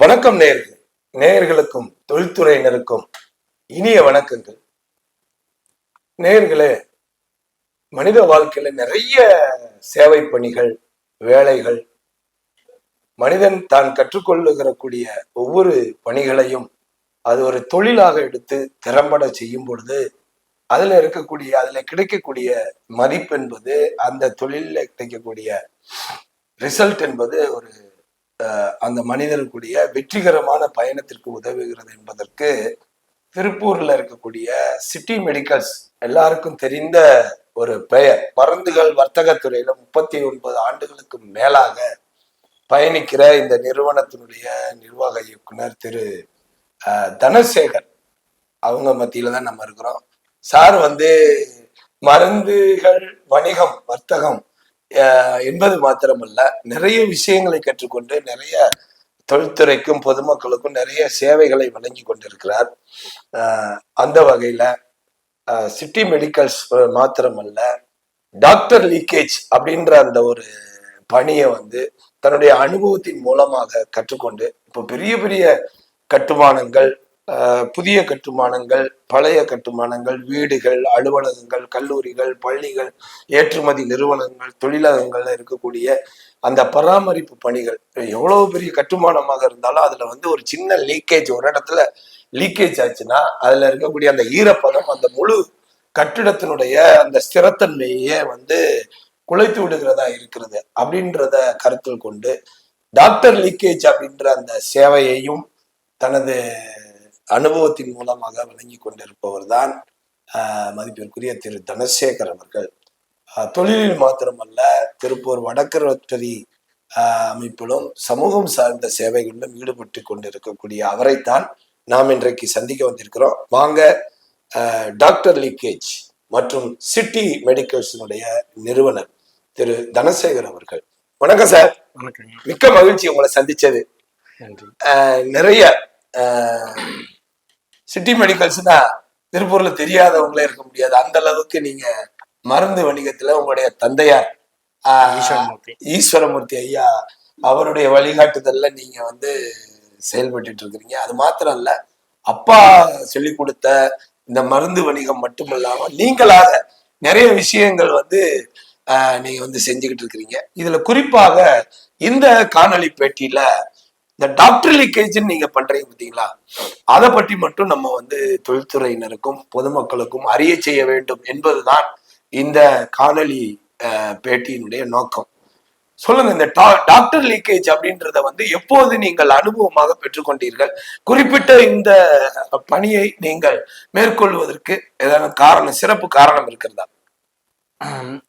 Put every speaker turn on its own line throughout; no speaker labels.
வணக்கம் நேயர்களுக்கும் தொழில்துறையினருக்கும் இனிய வணக்கங்கள். நேயர்களே, மனித வாழ்க்கையில நிறைய சேவை பணிகள், வேலைகள், மனிதன் தான் கற்றுக்கொள்ளுகிற கூடிய ஒவ்வொரு பணிகளையும் அது ஒரு தொழிலாக எடுத்து திறம்பட செய்யும் பொழுது அதுல கிடைக்கக்கூடிய மதிப்பு என்பது, அந்த தொழில கிடைக்கக்கூடிய ரிசல்ட் என்பது ஒரு அந்த மனிதனுக்குரிய வெற்றிகரமான பயணத்திற்கு உதவுகிறது என்பதற்கு திருப்பூர்ல இருக்கக்கூடிய சிட்டி மெடிக்கல்ஸ் எல்லாருக்கும் தெரிந்த ஒரு பெயர். மருந்துகள் வர்த்தகத்துறையில 39 ஆண்டுகளுக்கு மேலாக பயணிக்கிற இந்த நிறுவனத்தினுடைய நிர்வாக இயக்குனர் திரு தனசேகர் அவங்க மத்தியில தான் நம்ம இருக்கிறோம். சார் மருந்துகள் வணிகம் வர்த்தகம் என்பது மாத்திரமல்ல, நிறைய விஷயங்களை கற்றுக்கொண்டு நிறைய தொழில்துறைக்கும் பொதுமக்களுக்கும் நிறைய சேவைகளை வழங்கி கொண்டிருக்கிறார். அந்த வகையில சிட்டி மெடிக்கல்ஸ் மாத்திரமல்ல, டாக்டர் லீக்கேஜ் அப்படின்ற அந்த ஒரு பணியை தன்னுடைய அனுபவத்தின் மூலமாக கற்றுக்கொண்டு இப்போ பெரிய பெரிய கட்டுமானங்கள், புதிய கட்டுமானங்கள், பழைய கட்டுமானங்கள், வீடுகள், அலுவலகங்கள், கல்லூரிகள், பள்ளிகள், ஏற்றுமதி நிறுவனங்கள், தொழிலகங்கள்ல இருக்கக்கூடிய அந்த பராமரிப்பு பணிகள், எவ்வளவு பெரிய கட்டுமானமாக இருந்தாலும் அதுல ஒரு சின்ன லீக்கேஜ், ஒரு இடத்துல லீக்கேஜ் ஆச்சுன்னா அதுல இருக்கக்கூடிய அந்த ஈரப்பதம் அந்த முழு கட்டிடத்தினுடைய அந்த ஸ்திரத்தன்மையே குலைத்து விடுகிறதா இருக்கிறது. அப்படின்றத கருத்தில் கொண்டு டாக்டர் லீக்கேஜ் அப்படின்ற அந்த சேவையையும் தனது அனுபவத்தின் மூலமாக வழங்கி கொண்டிருப்பவர் தான் மதிப்பிற்குரிய திரு தனசேகர் அவர்கள். தொழிலில் மாத்திரமல்ல, திருப்பூர் வடக்கரோட்டரி அமைப்பிலும் சமூகம் சார்ந்த சேவைகளிலும் ஈடுபட்டு கொண்டிருக்கக்கூடிய அவரைத்தான் நாம் இன்றைக்கு சந்திக்க வந்திருக்கிறோம். வாங்க, டாக்டர் லீக்கேஜ் மற்றும் சிட்டி மெடிக்கல்ஸினுடைய நிறுவனர் திரு தனசேகர் அவர்கள். வணக்கம் சார். மிக்க மகிழ்ச்சி உங்களை சந்திச்சது. நிறைய சிட்டி மெடிக்கல்ஸ்னா திருப்பூர்ல தெரியாதவங்களே இருக்க முடியாது. அந்த அளவுக்கு நீங்க மருந்து வணிகத்துல உங்களுடைய தந்தையார் ஈஸ்வரமூர்த்தி ஐயா அவருடைய வழிகாட்டுதல்ல நீங்க செயல்பட்டு இருக்கிறீங்க. அது மாத்திரம் இல்ல, அப்பா சொல்லி கொடுத்த இந்த மருந்து வணிகம் மட்டுமல்லாம நீங்களாக நிறைய விஷயங்கள் நீங்க செஞ்சுக்கிட்டு இருக்கிறீங்க. இதுல குறிப்பாக இந்த காணொலி பேட்டியில இந்த டாக்டர் லீக்கேஜ் நீங்க பண்றீங்க பார்த்தீங்களா, அதை பற்றி மட்டும் நம்ம தொழில்துறையினருக்கும் பொதுமக்களுக்கும் அறிய செய்ய வேண்டும் என்பதுதான் இந்த காணொலி பேட்டியினுடைய நோக்கம். சொல்லுங்க, இந்த டாக்டர் லீக்கேஜ் அப்படின்றத எப்போது நீங்கள் அனுபவமாக பெற்றுக்கொண்டீர்கள்? குறிப்பிட்ட இந்த பணியை நீங்கள் மேற்கொள்வதற்கு ஏதாவது காரணம், சிறப்பு காரணம் இருக்கிறதா?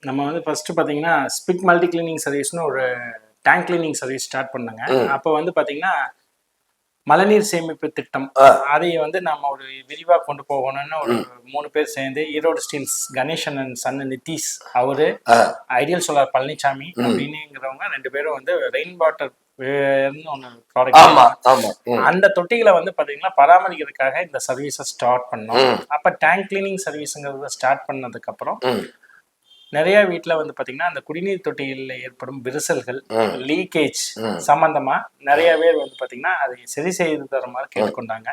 நம்ம ஃபர்ஸ்ட் பாத்தீங்கன்னா ஸ்பிக் மல்டி கிளீனிங் சர்வீஸ்னு ஒரு டேங்க் கிளீனிங் சர்வீஸ் ஸ்டார்ட் பண்ணாங்க. அப்போ பாத்தீங்கன்னா மழைநீர் சேமிப்பு திட்டம், அதை நம்ம ஒரு விரிவா கொண்டு போகணும்னு ஒரு 3 பேர் சேர்ந்து, Erode steels Ganesan and son Nitish, அவரு, ஐடியல் சோலார் பழனிசாமி அப்படின்னுங்கிறவங்க 2 பேரும் ரெயின் வாட்டர் அந்த தொட்டிகளை பாத்தீங்கன்னா பராமரிக்கிறதுக்காக இந்த சர்வீஸை ஸ்டார்ட் பண்ணோம். அப்ப டேங்க் கிளீனிங் சர்வீஸ்ங்கிறத ஸ்டார்ட் பண்ணதுக்கு அப்புறம் நிறைய வீட்டுல பாத்தீங்கன்னா அந்த குடிநீர் தொட்டிகளில் ஏற்படும் விரிசல்கள், லீக்கேஜ் சம்பந்தமா நிறைய பேர் பாத்தீங்கன்னா அதை சரி செய்து தர மாதிரி கேட்டுக்கொண்டாங்க.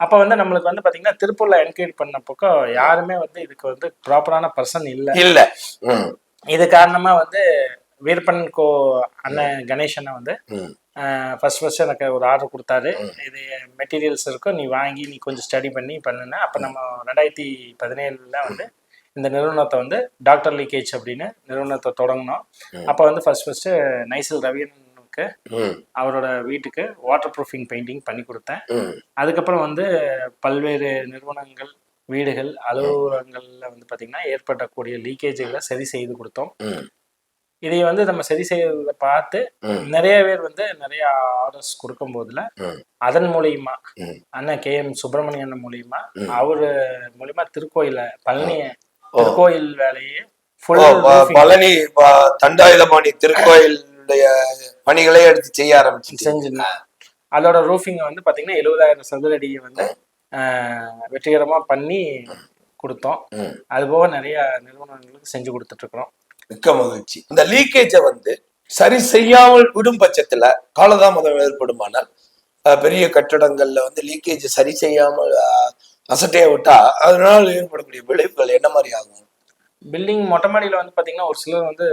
அப்ப நம்மளுக்கு பாத்தீங்கன்னா திருப்பூர்ல என்கொயரி பண்ணப்போ யாருமே இதுக்கு ப்ராப்பரான பர்சன் இல்ல. இது காரணமா வீரப்பன் கோ அண்ணன் கணேசனை ஃபர்ஸ்ட் எனக்கு ஒரு ஆர்டர் கொடுத்தாரு. இது மெட்டீரியல்ஸ் இருக்கும், நீ வாங்கி நீ கொஞ்சம் ஸ்டடி பண்ணி பண்ணுன. அப்ப நம்ம 2017 இந்த நிறுவனத்தை டாக்டர் லீக்கேஜ் அப்படின்னு நிறுவனத்தை தொடங்கினோம். அப்போ ஃபர்ஸ்ட் நைசில் ரவியனுக்கு அவரோட வீட்டுக்கு வாட்டர் ப்ரூஃபிங் பெயிண்டிங் பண்ணி கொடுத்தேன். அதுக்கப்புறம் பல்வேறு நிறுவனங்கள், வீடுகள், அலுவலகங்கள்ல பாத்தீங்கன்னா ஏற்படக்கூடிய லீக்கேஜுகளை சரி செய்து கொடுத்தோம். இதை வந்து நம்ம சரி செய்யறத பார்த்து நிறைய பேர் வந்து நிறைய ஆர்டர்ஸ் கொடுக்கும் போதுல அதன் மூலியமா அண்ணன் KM சுப்பிரமணியன் மூலியமா அவரு மூலியமா திருக்கோயில பழனி திருக்கோயில் வேலையே
பழனி தண்டாயுதபாணி திருக்கோயிலுடைய பணிகளே எடுத்து செய்ய ஆரம்பிச்சு
அதோட ரூஃபிங் வந்து பாத்தீங்கன்னா 70,000 சதுர அடியை வந்து வெற்றிகரமா பண்ணி கொடுத்தோம். அது போக நிறைய நிறுவனங்களுக்கு செஞ்சு கொடுத்துட்டு இருக்கிறோம்.
மிக்க மகிழ்ச்சி. இந்த லீக்கேஜை வந்து சரி செய்யாமல் விடும் பட்சத்துல காலதாமதம் ஏற்படுமானால் பெரிய கட்டடங்கள்ல வந்து லீக்கேஜ் சரி செய்யாமல் அசட்டையை விட்டா அதனால ஏற்படக்கூடிய விளைவுகள் என்ன மாதிரி ஆகும்?
பில்டிங் மொட்டை மாடியில வந்து பாத்தீங்கன்னா ஒரு சிலர் வந்து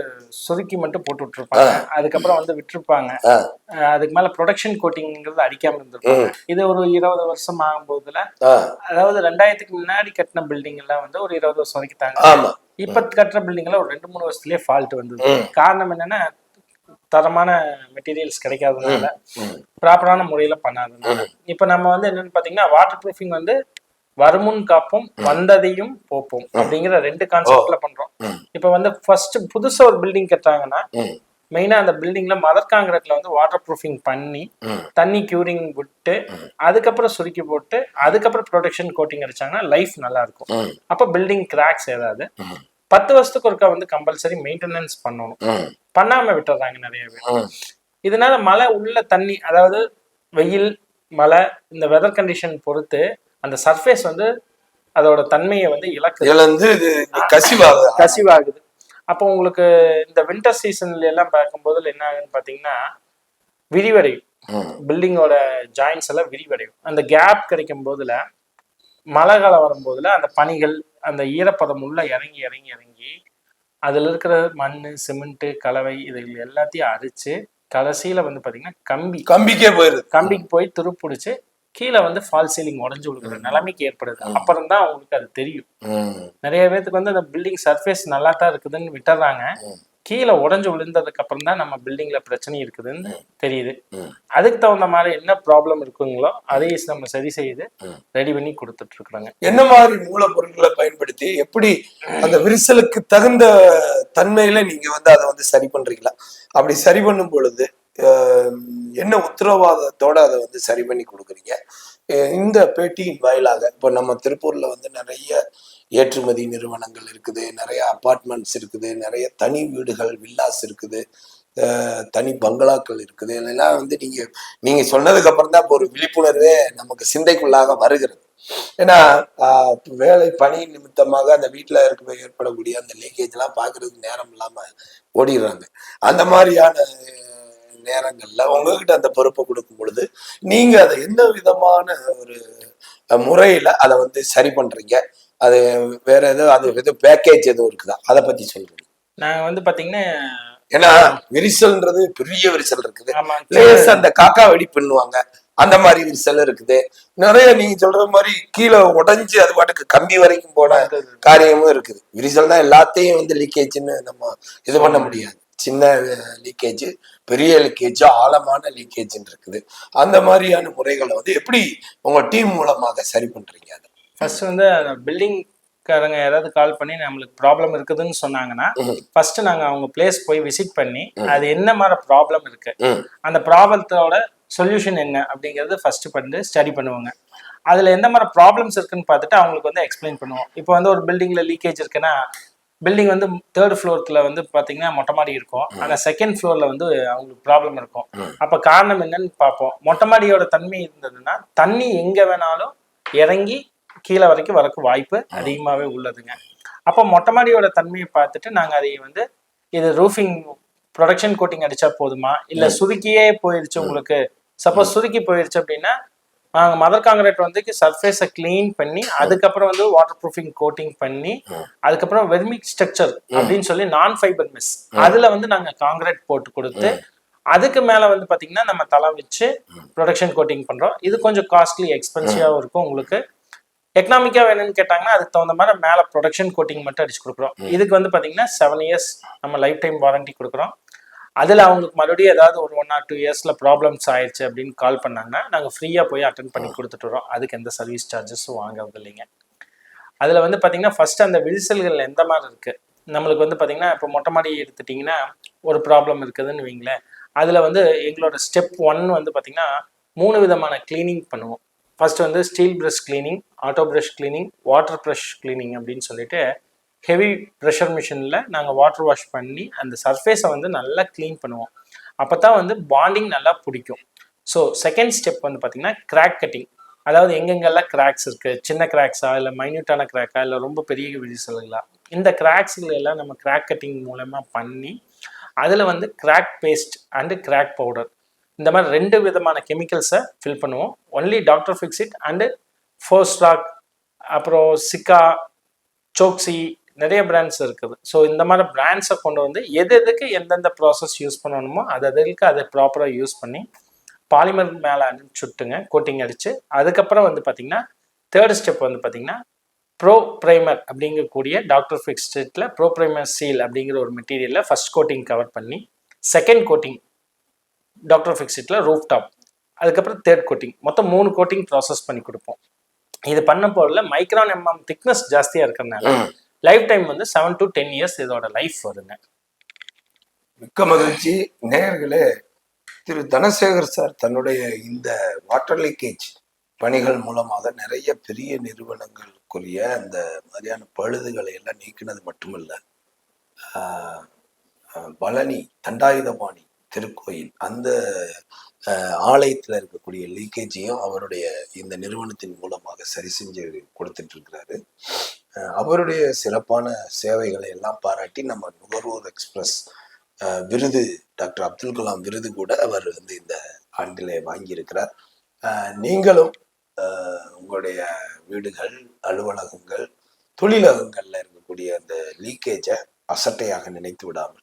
சுருக்கி மட்டும் போட்டு விட்டுருப்பாங்க, அதுக்கப்புறம் வந்து விட்டுருப்பாங்க. அதுக்கு மேல ப்ரொடக்ஷன் கோட்டிங்கிறது அடிக்காம இருந்திருப்பாங்க. இது ஒரு 20 வருஷம் ஆகும் போதுல, அதாவது 2000க்கு முன்னாடி கட்டின பில்டிங் எல்லாம் வந்து ஒரு 20 வருஷம் வரைக்கும் தாங்க. இப்ப கட்டுற பில்டிங் எல்லாம் ஒரு 2-3 வருஷத்துலயே ஃபால்ட் வந்தது. காரணம் என்னன்னா தரமான மெட்டீரியல்ஸ் கிடைக்காததுனால, ப்ராப்பரான முறையில பண்ணாததுனால. இப்ப நம்ம வந்து என்னன்னு பாத்தீங்கன்னா வாட்டர் ப்ரூஃபிங் வந்து வருமுன் காப்போம் வந்ததையும் போப்போம் அப்படிங்கிற 2 கான்செப்ட்ல பண்றோம். இப்ப வந்து ஃபர்ஸ்ட் புதுசா ஒரு பில்டிங் கட்டுறாங்கன்னா மெயினா அந்த பில்டிங்ல மதர் காங்கிரீட்ல வந்து வாட்டர் ப்ரூஃபிங் பண்ணி தண்ணி கியூரிங் விட்டு அதுக்கப்புறம் சுருக்கி போட்டு அதுக்கப்புறம் ப்ரொடெக்ஷன் கோட்டிங் அடிச்சாங்கன்னா லைஃப் நல்லா இருக்கும். அப்ப பில்டிங் கிராக்ஸ் ஏதாவது 10 வருஷத்துக்கு ஒருக்கா வந்து கம்பல்சரி மெயின்டெனன்ஸ் பண்ணணும். பண்ணாம விட்டுறாங்க நிறைய பேர். இதனால மழை உள்ள தண்ணி, அதாவது வெயில் மழை இந்த வெதர் கண்டிஷன் பொறுத்து அந்த சர்ஃபேஸ் வந்து அதோட தன்மையை வந்து
இழந்து கசிவாகுது.
அப்போ உங்களுக்கு இந்த வின்டர் சீசன்ல எல்லாம் பார்க்கும்போது என்ன ஆகுன்னு பாத்தீங்கன்னா விரிவடையும், பில்டிங்கோட ஜாயின்ஸ் எல்லாம் விரிவடையும். அந்த கேப் கிடைக்கும் போதுல மழை காலம் வரும்போதுல அந்த பனிகள் அந்த ஈரப்பதம் உள்ள இறங்கி இறங்கி இறங்கி அதுல இருக்கிற மண் சிமெண்ட் கலவை இதுகள் எல்லாத்தையும் அரிச்சு கடைசியில வந்து பாத்தீங்கன்னா கம்பிக்கு போய் துருப்பிடிச்சு கீழே வந்து ஃபால் சீலிங் உடஞ்சு விழுக்கிற நிலைமைக்கு ஏற்படுது. அப்புறம் தான் அவங்களுக்கு அது தெரியும். நிறைய பேருக்கு வந்து அந்த பில்டிங் சர்ஃபேஸ் நல்லா தான் இருக்குதுன்னு விட்டுறாங்க, கீழே உடஞ்சு விழுந்ததுக்கு அப்புறம் தான் நம்ம பில்டிங்ல பிரச்சனை இருக்குதுன்னு தெரியுது. அதுக்கு தகுந்த மாதிரி என்ன ப்ராப்ளம் இருக்குங்களோ அதையும் நம்ம சரி செய்து ரெடி பண்ணி கொடுத்துட்டு இருக்கிறாங்க.
என்ன மாதிரி மூலப்பொருட்களை பயன்படுத்தி எப்படி அந்த விரிசலுக்கு தகுந்த தன்மையில நீங்க வந்து அதை வந்து சரி பண்றீங்களா? அப்படி சரி பண்ணும் பொழுது என்ன உத்தரவாதத்தோட அதை வந்து சரி பண்ணி கொடுக்குறீங்க? இந்த பேட்டியின் வாயிலாக இப்போ நம்ம திருப்பூர்ல வந்து நிறைய ஏற்றுமதி நிறுவனங்கள் இருக்குது, நிறைய அபார்ட்மெண்ட்ஸ் இருக்குது, நிறைய தனி வீடுகள் வில்லாஸ் இருக்குது, தனி பங்களாக்கள் இருக்குது. இதெல்லாம் வந்து நீங்க சொன்னதுக்கு அப்புறம் தான் இப்போ ஒரு விழிப்புணர்வே நமக்கு சிந்தைக்குள்ளாக வருகிறது. ஏன்னா வேலை பணி நிமித்தமாக அந்த வீட்டுல ஏற்படக்கூடிய அந்த லீக்கேஜ் எல்லாம் பாக்குறதுக்கு நேரம் இல்லாம ஓடிடுறாங்க. அந்த மாதிரியான நேரங்கள்ல உங்ககிட்ட அந்த பொறுப்பை கொடுக்கும் பொழுது நீங்க அதை எந்த விதமான ஒரு முறையில அதை வந்து சரி பண்றீங்க? அது வேற எதுவும் பேக்கேஜ் எதுவும் இருக்குதா? அதை பத்தி சொல்றீங்க.
நாங்க வந்து பாத்தீங்கன்னா
ஏன்னா விரிசல்ன்றது பெரிய விரிசல் இருக்குது, லேசா அந்த காக்கா வெடி பண்ணுவாங்க அந்த மாதிரி விரிசல் இருக்குது. நிறைய நீங்க சொல்ற மாதிரி கீழே உடைஞ்சு அது பாட்டுக்கு கம்பி வரைக்கும் போன காரியமும் இருக்குது. விரிசல் தான் எல்லாத்தையும் வந்து லீக்கேஜ்ன்னு நம்ம இது பண்ண முடியாது. சின்ன லீக்கேஜ், பெரிய லீக்கேஜ், ஆழமான லீக்கேஜ் இருக்குது. அந்த மாதிரியான முறைகளை வந்து எப்படி உங்க டீம் மூலமாக சரி பண்றீங்க? அதை
ஃபர்ஸ்ட் வந்து பில்டிங் காரங்க யாராவது கால் பண்ணி நம்மளுக்கு ப்ராப்ளம் இருக்குதுன்னு சொன்னாங்கன்னா ஃபர்ஸ்ட் நாங்க அவங்க பிளேஸ் போய் விசிட் பண்ணி அது என்ன மாதிரி ப்ராப்ளம் இருக்கு, அந்த ப்ராப்ளத்தோட சொல்யூஷன் என்ன அப்படிங்கறது ஃபர்ஸ்ட் பண்ணி ஸ்டடி பண்ணுவாங்க. அதுல எந்த மாதிரி ப்ராப்ளம்ஸ் இருக்குன்னு பார்த்துட்டு அவங்களுக்கு வந்து எக்ஸ்பிளைன் பண்ணுவோம். இப்போ வந்து ஒரு பில்டிங்ல லீக்கேஜ் இருக்குன்னா பில்டிங் வந்து 3rd ஃப்ளோர்ல வந்து பாத்தீங்கன்னா மொட்டை மாடி இருக்கும், ஆனா 2nd ஃப்ளோர்ல வந்து அவங்களுக்கு ப்ராப்ளம் இருக்கும். அப்ப காரணம் என்னன்னு பார்ப்போம். மொட்டை மாடியோட தன்மை இருந்ததுன்னா தண்ணி எங்க வேணாலும் இறங்கி கீழே வரைக்கும் வரக்கு வாய்ப்பு அதிகமாவே உள்ளதுங்க. அப்போ மொட்டை மாடியோட தன்மையை பார்த்துட்டு நாங்க அதை வந்து இது ரூஃபிங் ப்ரொடக்ஷன் கோட்டிங் அடிச்சா போதுமா, இல்ல சுருக்கியே போயிடுச்சு உங்களுக்கு, சப்போஸ் சுருக்கி போயிடுச்சு அப்படின்னா நாங்கள் மதர் காங்கிரீட் வந்து சர்ஃபேஸை கிளீன் பண்ணி அதுக்கப்புறம் வந்து வாட்டர் ப்ரூஃபிங் கோட்டிங் பண்ணி அதுக்கப்புறம் வெர்மிக் ஸ்ட்ரக்சர் அப்படின்னு சொல்லி நான் ஃபைபர் மெஸ் அதுல வந்து நாங்க காங்கிரீட் போட்டு கொடுத்து அதுக்கு மேல வந்து பாத்தீங்கன்னா நம்ம தளம் வச்சு ப்ரொடக்ஷன் கோட்டிங் பண்றோம். இது கொஞ்சம் காஸ்ட்லி எக்ஸ்பென்சிவாகவும் இருக்கும். உங்களுக்கு எக்கனாமிக்கா வேணும்னு கேட்டாங்கன்னா அதுக்கு தகுந்த மாதிரி மேல ப்ரொடக்ஷன் கோட்டிங் மட்டும் அடிச்சு கொடுக்குறோம். இதுக்கு வந்து பாத்தீங்கன்னா 7 years நம்ம லைஃப் டைம் வாரண்டி கொடுக்குறோம். அதுல அவங்களுக்கு மறுபடியும் ஏதாவது ஒரு 1 or 2 yearsல ப்ராப்ளம்ஸ் ஆயிடுச்சு அப்படின்னு கால் பண்ணாங்கன்னா நாங்க ஃப்ரீயா போய் அட்டென்ட் பண்ணி கொடுத்துட்டு வரோம். அதுக்கு எந்த சர்வீஸ் சார்ஜஸும் வாங்குறது இல்லைங்க. அதுல வந்து பாத்தீங்கன்னா ஃபர்ஸ்ட் அந்த விரிசல்கள் எந்த மாதிரி இருக்கு, நம்மளுக்கு வந்து பாத்தீங்கன்னா இப்போ மொட்டை மாடி எடுத்துட்டீங்கன்னா ஒரு ப்ராப்ளம் இருக்குதுன்னு வைங்களேன். அதில் வந்து எங்களோட ஸ்டெப் 1 வந்து பார்த்திங்கன்னா 3 விதமான க்ளீனிங் பண்ணுவோம். ஃபர்ஸ்ட் வந்து steel brush cleaning, auto brush cleaning, water brush cleaning அப்படின்னு சொல்லிட்டு ஹெவி ப்ரெஷர் மிஷினில் நாங்கள் வாட்டர் வாஷ் பண்ணி அந்த சர்ஃபேஸை வந்து நல்லா க்ளீன் பண்ணுவோம். அப்போ தான் வந்து பாண்டிங் நல்லா பிடிக்கும். ஸோ செகண்ட் ஸ்டெப் வந்து பார்த்திங்கன்னா கிராக் கட்டிங். அதாவது எங்கெங்கெல்லாம் கிராக்ஸ் இருக்குது, சின்ன கிராக்ஸா இல்லை மைன்யூட்டான கிராக்கா இல்லை ரொம்ப பெரிய விரிசல்களா, இந்த கிராக்ஸ்களை எல்லாம் நம்ம கிராக் கட்டிங் மூலமாக பண்ணி அதில் வந்து crack paste and crack powder இந்த மாதிரி 2 விதமான கெமிக்கல்ஸை ஃபில் பண்ணுவோம். Only Doctor Fixit and Fosroc, அப்புறம் சிக்கா, சோக்ஸி, நிறைய பிராண்ட்ஸ் இருக்குது. ஸோ இந்த மாதிரி பிராண்ட்ஸை கொண்டு வந்து எதுக்கு எந்தெந்த ப்ராசஸ் யூஸ் பண்ணணுமோ அதுக்கு அதை ப்ராப்பராக யூஸ் பண்ணி பாலிமர் மேலே அனுப்பிச்சுட்டுங்க கோட்டிங் அடித்து. அதுக்கப்புறம் வந்து பார்த்திங்கன்னா தேர்ட் ஸ்டெப் வந்து பார்த்திங்கன்னா ப்ரோ ப்ரைமர் அப்படிங்கக்கூடிய டாக்டர் ஃபிக்ஸிட்டில் ப்ரோ ப்ரைமர் சீல் அப்படிங்கிற ஒரு மெட்டீரியலில் ஃபர்ஸ்ட் கோட்டிங் கவர் பண்ணி, செகண்ட் கோட்டிங் டாக்டர் ஃபிக்ஸிட்டில் ரூஃப் டாப், அதுக்கப்புறம் தேர்ட் கோட்டிங், மொத்தம் 3 கோட்டிங் ப்ராசஸ் பண்ணி கொடுப்போம். இது பண்ண போதில் மைக்ரான் எம்எம் திக்னஸ் ஜாஸ்தியாக இருக்கிறதுனால லைஃப் டைம் வந்து 7 to 10 இயர்ஸ் இதோட லைஃப் வருங்க.
மிக்க மகிழ்ச்சி. நேயர்களே, திரு தனசேகர் சார் தன்னுடைய இந்த வாட்டர் லீக்கேஜ் பணிகள் மூலமாக நிறைய பெரிய நிறுவனங்களுக்குரிய அந்த மாதிரியான பழுதுகளை எல்லாம் நீக்கினது மட்டுமல்ல, பழனி தண்டாயுதபாணி திருக்கோயில் அந்த ஆலயத்தில் இருக்கக்கூடிய லீக்கேஜையும் அவருடைய இந்த நிறுவனத்தின் மூலமாக சரி செஞ்சு கொடுத்துட்டு இருக்கிறாரு. அவருடைய சிறப்பான சேவைகளை எல்லாம் பாராட்டி நம்ம நுகர்வோர் எக்ஸ்பிரஸ் விருது, டாக்டர் அப்துல் கலாம் விருது கூட அவர் வந்து இந்த ஆண்டிலே வாங்கியிருக்கிறார். நீங்களும் உங்களுடைய வீடுகள், அலுவலகங்கள், தொழிலகங்கள்ல இருக்கக்கூடிய அந்த லீக்கேஜை அசட்டையாக நினைத்து விடாமல்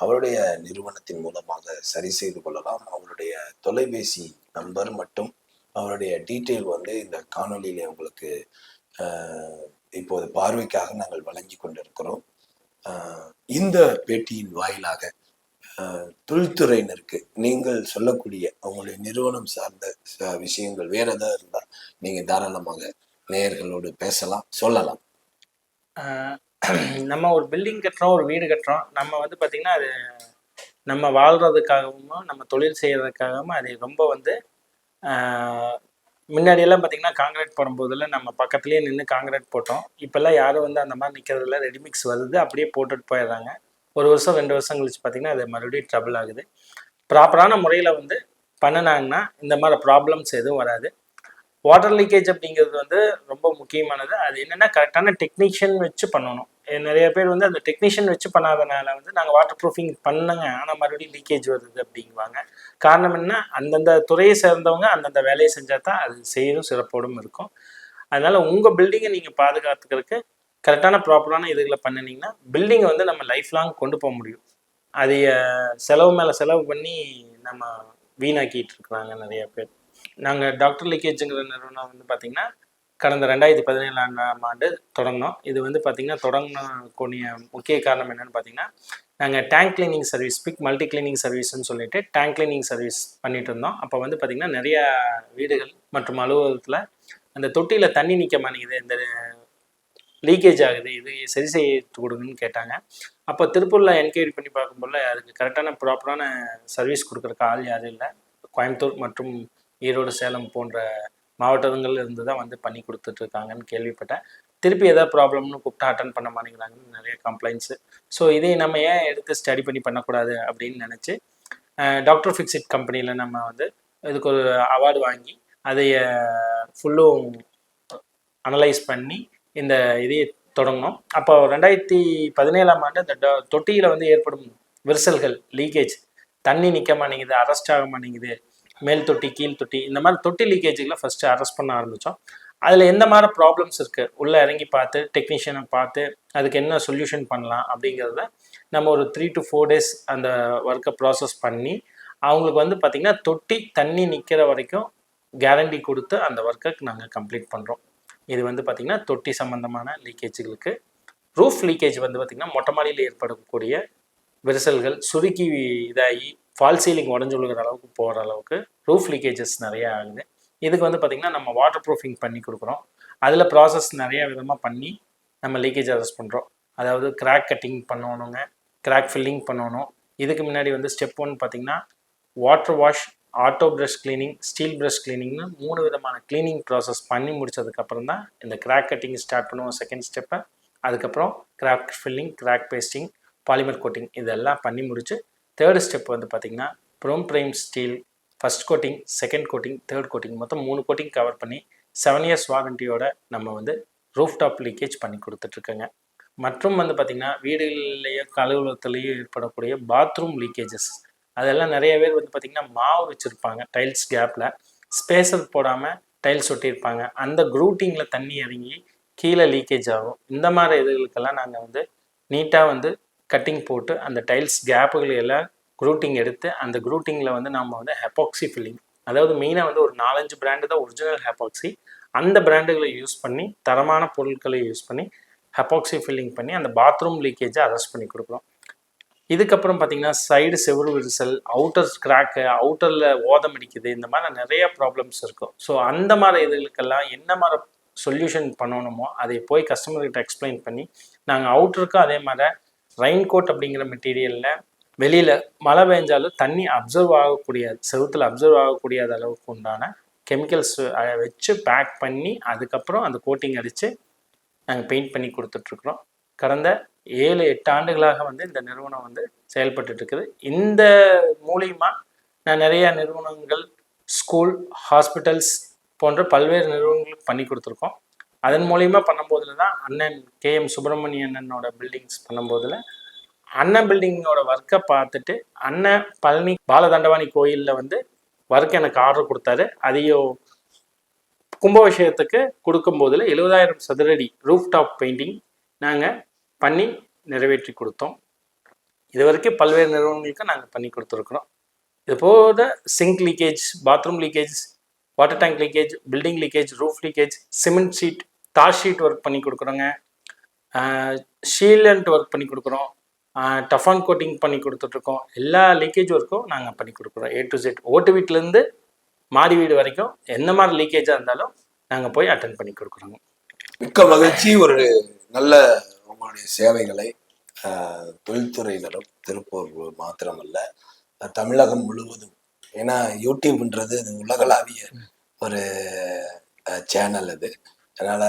அவருடைய நிறுவனத்தின் மூலமாக சரி செய்து கொள்ளலாம். அவருடைய தொலைபேசி நம்பர் மற்றும் அவருடைய டீட்டெயில் வந்து இந்த காணொலியில உங்களுக்கு இப்போது பார்வைக்காக நாங்கள் வழங்கி கொண்டிருக்கிறோம். இந்த பேட்டியின் வாயிலாக தொழில்துறையினருக்கு நீங்கள் சொல்லக்கூடிய அவங்களுடைய நிறுவனம் சார்ந்த விஷயங்கள் வேற ஏதாவது இருந்தால் நீங்க தாராளமாக நேயர்களோடு பேசலாம், சொல்லலாம்.
நம்ம ஒரு பில்டிங் கட்டுறோம், ஒரு வீடு கட்டுறோம், நம்ம வந்து பார்த்திங்கன்னா அது நம்ம வாழ்கிறதுக்காகவும் நம்ம தொழில் செய்கிறதுக்காகவும் அது ரொம்ப வந்து முன்னாடியெல்லாம் பார்த்திங்கன்னா காங்கிரீட் போடும்போதில் நம்ம பக்கத்துலேயே நின்று காங்கிரீட் போட்டோம். இப்போல்லாம் யாரும் வந்து அந்த மாதிரி நிற்கிறதில்ல, ரெடிமிக்ஸ் வருது, அப்படியே போட்டுட்டு போயிடுறாங்க. 1 வருஷம் 2 வருஷம் கழிச்சு பார்த்திங்கன்னா அது மறுபடியும் ட்ரபிள் ஆகுது. ப்ராப்பரான முறையில் வந்து பண்ணினாங்கன்னா இந்த மாதிரி ப்ராப்ளம்ஸ் எதுவும் வராது. வாட்டர் லீக்கேஜ் அப்படிங்கிறது வந்து ரொம்ப முக்கியமானது. அது என்னென்னா கரெக்டான டெக்னீஷியன் வச்சு பண்ணணும். நிறைய பேர் வந்து அந்த டெக்னீஷியன் வச்சு பண்ணாதனால வந்து நாங்கள் வாட்டர் ப்ரூஃபிங் பண்ணுங்க ஆனால் மறுபடியும் லீக்கேஜ் வருது அப்படிங்குவாங்க. காரணம் என்ன, அந்தந்த துறையை சேர்ந்தவங்க அந்தந்த வேலையை செஞ்சால் தான் அது செய்யணும் சிறப்போடும் இருக்கும். அதனால் உங்கள் பில்டிங்கை நீங்கள் பாதுகாத்துக்கிறதுக்கு கரெக்டான ப்ராப்பரான இதுகளை பண்ணினீங்கன்னா பில்டிங்கை வந்து நம்ம லைஃப் லாங் கொண்டு போக முடியும். அதைய செலவு மேலே செலவு பண்ணி நம்ம வீணாக்கிட்டு இருக்கிறாங்க நிறைய பேர். நாங்கள் டாக்டர் லீக்கேஜுங்கிற நிறுவனம் வந்து பார்த்திங்கன்னா கடந்த 2017ஆம் ஆண்டு தொடங்கினோம். இது வந்து பார்த்திங்கன்னா தொடங்கக்கூடிய முக்கிய காரணம் என்னென்னு பார்த்திங்கன்னா, நாங்கள் tank cleaning service, big multi cleaning சர்வீஸ்ன்னு சொல்லிட்டு டேங்க் கிளீனிங் சர்வீஸ் பண்ணிட்டு இருந்தோம். அப்போ வந்து பார்த்திங்கன்னா நிறையா வீடுகள் மற்றும் அலுவலகத்தில் அந்த தொட்டியில் தண்ணி நிற்க மாட்டேங்குது, இந்த லீக்கேஜ் ஆகுது, இது சரி செய்ய கொடுங்கன்னு கேட்டாங்க. அப்போ திருப்பூரில் என்கொயரி பண்ணி பார்க்கும்போது அதுக்கு கரெக்டான ப்ராப்பரான சர்வீஸ் கொடுக்குறக்கு ஆள் யாரும் இல்லை. கோயம்புத்தூர் மற்றும் ஈரோடு, சேலம் போன்ற மாவட்டங்கள் இருந்து தான் வந்து பண்ணி கொடுத்துட்ருக்காங்கன்னு கேள்விப்பட்டேன். திருப்பி எதாவது ப்ராப்ளம்னு கூப்பிட்டா அட்டன் பண்ண மாட்டேங்கிறாங்கன்னு நிறைய கம்ப்ளைண்ட்ஸு. ஸோ இதை நம்ம ஏன் எடுத்து ஸ்டடி பண்ணி பண்ணக்கூடாது அப்படின்னு நினச்சி டாக்டர் ஃபிக்ஸிட் கம்பெனியில் நம்ம வந்து இதுக்கு ஒரு அவார்டு வாங்கி அதை ஃபுல்லும் அனலைஸ் பண்ணி இந்த இதையை தொடங்கினோம். அப்போ 2017ஆம் ஆண்டு இந்த தொட்டியில் வந்து ஏற்படும் விரிசல்கள், லீக்கேஜ், தண்ணி நிற்க மாட்டேங்குது, அரெஸ்ட் ஆக மாட்டேங்குது, மேல் தொட்டி கீழ் தொட்டி, இந்த மாதிரி தொட்டி லீக்கேஜுகளை ஃபஸ்ட்டு அரெஸ்ட் பண்ண ஆரம்பித்தோம். அதில் எந்த மாதிரி ப்ராப்ளம்ஸ் இருக்குது உள்ளே இறங்கி பார்த்து டெக்னீஷியனை பார்த்து அதுக்கு என்ன சொல்யூஷன் பண்ணலாம் அப்படிங்கிறத நம்ம ஒரு 3 to 4 days அந்த ஒர்க்கை ப்ராசஸ் பண்ணி அவங்களுக்கு வந்து பார்த்திங்கன்னா தொட்டி தண்ணி நிற்கிற வரைக்கும் கேரண்டி கொடுத்து அந்த ஒர்க்கை நாங்கள் கம்ப்ளீட் பண்ணுறோம். இது வந்து பார்த்திங்கன்னா தொட்டி சம்மந்தமான லீக்கேஜுகளுக்கு. ரூஃப் லீக்கேஜ் வந்து பார்த்திங்கன்னா மொட்டை மாடியில் ஏற்படக்கூடிய விரிசல்கள் சுருக்கி இதாகி ஃபால் சீலிங் உடஞ்சு விழுகிற அளவுக்கு போகிற அளவுக்கு ரூஃப் லீக்கேஜஸ் நிறையா ஆகுது. இதுக்கு வந்து பார்த்திங்கன்னா நம்ம வாட்டர் ப்ரூஃபிங் பண்ணி கொடுக்குறோம். அதில் ப்ராசஸ் நிறைய விதமாக பண்ணி நம்ம லீக்கேஜ் அரெஸ்ட் பண்ணுறோம். அதாவது கிராக் கட்டிங் பண்ணணுங்க, கிராக் ஃபில்லிங் பண்ணணும், இதுக்கு முன்னாடி வந்து ஸ்டெப் 1 பார்த்தீங்கன்னா water wash, auto brush cleaning, steel brush கிளீனிங்னு 3 விதமான கிளீனிங் ப்ராசஸ் பண்ணி முடிச்சதுக்கப்புறம் தான் இந்த கிராக் கட்டிங் ஸ்டார்ட் பண்ணுவோம் செகண்ட் ஸ்டெப்பை. அதுக்கப்புறம் crack filling, crack pasting, polymer coating இதெல்லாம் பண்ணி முடிச்சு தேர்ட் ஸ்டெப் வந்து பார்த்திங்கன்னா prime steel first coating, second coating, third coating மொத்தம் 3 கோட்டிங் கவர் பண்ணி 7 இயர்ஸ் வாரண்டியோட நம்ம வந்து ரூஃப் டாப் லீக்கேஜ் பண்ணி கொடுத்துட்ருக்கோங்க. மற்றும் வந்து பார்த்திங்கன்னா வீடுகளிலேயோ அலுவலகத்துலேயோ ஏற்படக்கூடிய பாத்ரூம் லீக்கேஜஸ் அதெல்லாம் நிறைய பேர் வந்து பார்த்திங்கன்னா மாவு வச்சுருப்பாங்க டைல்ஸ் கேப்பில், ஸ்பேசர் போடாமல் டைல்ஸ் ஒட்டியிருப்பாங்க. அந்த க்ரூட்டிங்கில் தண்ணி இறங்கி கீழே லீக்கேஜ் ஆகும். இந்த மாதிரி இதுகளுக்கெல்லாம் நாங்கள் வந்து நீட்டாக வந்து கட்டிங் போட்டு அந்த டைல்ஸ் கேப்புகளை எல்லாம் க்ரூட்டிங் எடுத்து அந்த க்ரூட்டிங்கில் வந்து நம்ம வந்து ஹெப்பாக்சி ஃபில்லிங், அதாவது மெயினாக வந்து ஒரு 4-5 பிராண்டு தான் ஒரிஜினல் ஹெப்பாக்சி, அந்த பிராண்டுகளை யூஸ் பண்ணி தரமான பொருட்களை யூஸ் பண்ணி ஹெப்பாக்சி ஃபில்லிங் பண்ணி அந்த பாத்ரூம் லீக்கேஜை அரெஸ்ட் பண்ணி கொடுக்குறோம். இதுக்கப்புறம் பார்த்தீங்கன்னா சைடு செவுரு விரிசல், அவுட்டர் கிராக்கு, அவுட்டரில் ஓதம் அடிக்குது, இந்த மாதிரி நிறைய ப்ராப்ளம்ஸ் இருக்கும். ஸோ அந்த மாதிரி இதுகளுக்கெல்லாம் என்ன மாதிரி சொல்யூஷன் பண்ணணுமோ அதை போய் கஸ்டமர்கிட்ட எக்ஸ்பிளைன் பண்ணி நாங்கள் அவுட்டருக்கும் அதே மாதிரி ரெயின் கோட் அப்படிங்கிற மெட்டீரியலில் வெளியில் மழை பெஞ்சாலும் தண்ணி அப்சர்வ் ஆகக்கூடிய செவுத்தில் அப்சர்வ் ஆகக்கூடிய அளவுக்கு உண்டான கெமிக்கல்ஸ் வச்சு பேக் பண்ணி அதுக்கப்புறம் அந்த கோட்டிங் அடித்து நாங்கள் பெயிண்ட் பண்ணி கொடுத்துட்ருக்குறோம். கடந்த 7-8 ஆண்டுகளாக வந்து இந்த நிறுவனம் வந்து செயல்பட்டு இருக்குது. இந்த மூலியமா நான் நிறைய நிறுவனங்கள், ஸ்கூல், ஹாஸ்பிட்டல்ஸ் போன்ற பல்வேறு நிறுவனங்களுக்கு பண்ணி கொடுத்துருக்கோம். அதன் மூலியமா பண்ணும்போதுல தான் அண்ணன் KM சுப்பிரமணிய அண்ணனோட பில்டிங்ஸ் பண்ணும்போதுல அண்ணன் பில்டிங்கோட ஒர்க்கை பார்த்துட்டு அண்ணன் பழனி பாலதண்டவாணி கோயிலில் வந்து ஒர்க் எனக்கு ஆர்டர் கொடுத்தாரு. அதையும் கும்பாபிஷேகத்துக்கு கொடுக்கும்போதுல 70,000 சதுரடி ரூஃப் டாப் பெயிண்டிங் நாங்கள் பண்ணி நிறைவேற்றி கொடுத்தோம். இது வரைக்கும் பல்வேறு நிறுவனங்களுக்கு நாங்கள் பண்ணி கொடுத்துருக்குறோம். இது போத sink leakage, bathroom leakage, water tank leakage, building leakage, roof leakage, cement sheet, tar sheet work பண்ணி கொடுக்குறோங்க, ஷீலண்ட் ஒர்க் பண்ணி கொடுக்குறோம், டஃபான் கோட்டிங் பண்ணி கொடுத்துட்ருக்கோம். எல்லா லீக்கேஜ் ஒர்க்கும் நாங்கள் பண்ணி கொடுக்குறோம். A to Z, ஓட்டு வீட்டிலேருந்து மாடி வீடு வரைக்கும் எந்த மாதிரி லீக்கேஜாக இருந்தாலும் நாங்கள் போய் அட்டென்ட் பண்ணி கொடுக்குறோங்க.
மிக்க மகிழ்ச்சி. ஒரு நல்ல உங்களுடைய சேவைகளை தொழில்துறையினரும் திருப்பூர் மாத்திரமல்ல தமிழகம் முழுவதும், ஏன்னா யூடியூப்ன்றது இது உலகளாவிய ஒரு சேனல் அது, அதனால்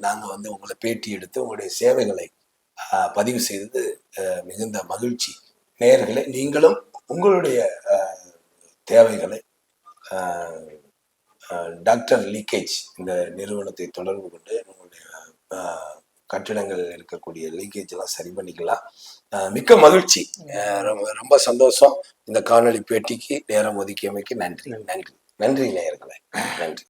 நாங்கள் வந்து உங்களை பேட்டி எடுத்து உங்களுடைய சேவைகளை பதிவு செய்தது மிகுந்த மகிழ்ச்சி. நேயர்களே, நீங்களும் உங்களுடைய தேவைகளை டாக்டர் லீக்கேஜ் இந்த நிறுவனத்தை தொடர்பு கொண்டு உங்களுடைய கட்டிடங்கள் இருக்கக்கூடிய லீக்கேஜ் எல்லாம் சரி பண்ணிக்கலாம். மிக்க மகிழ்ச்சி, ரொம்ப சந்தோஷம். இந்த காணொலி பேட்டிக்கு நேரம் ஒதுக்கியமைக்கு நன்றி. நன்றி நேயர்களே, நன்றி.